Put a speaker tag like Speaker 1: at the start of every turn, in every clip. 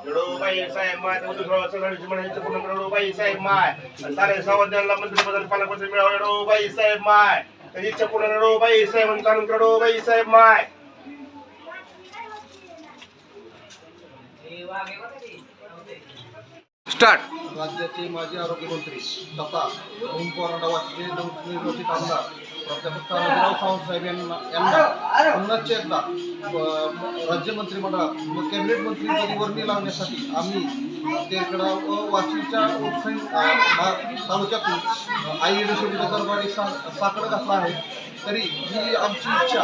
Speaker 1: येडोबाई साहेब माय येडोबाई साहेब माय सारे संवर्धनाला मंत्रिपद पालकमंत्री मिळावं येडोबाई साहेब माय इच्छा पूर्ण येडोबाई साहेब कानून येडोबाई साहेब माय.
Speaker 2: स्टार्ट.
Speaker 3: राज्याचे माजी आरोग्य मंत्री तथा ओमकार गावाचे नवनिर्वाचित आमदार प्राध्यापक तानाजीराव सावंतसाहेब यांना पुन्हा एकदा राज्य मंत्रिमंडळात व कॅबिनेट मंत्री वर्णी लावण्यासाठी आम्ही तेकडा व वाशीच्या तालुक्यातून आई युनिव्हर्सिटीचा दरबारी साकडं घातला आहे. तरी ही आमची इच्छा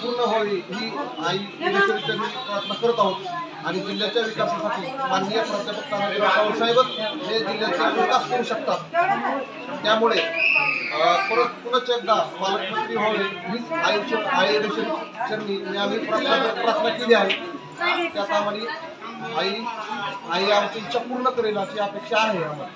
Speaker 3: पूर्ण व्हावी ही आई युनिव्हर्सिटीच्या प्रार्थना करत आहोत आणि जिल्ह्याच्या विकासासाठी माननीय प्राध्यापक तानाजीराव सावंतसाहेबच हे जिल्ह्याचा विकास करू शकतात. त्यामुळे परत पुन्हा एकदा पालकमंत्री व्हावे हीच आई युनिव्हर्सिटीची आम्ही प्रार्थना केली आहे. त्याप्रमाणे आई आमची इच्छा पूर्ण करेल अशी अपेक्षा आहे आम्हाला.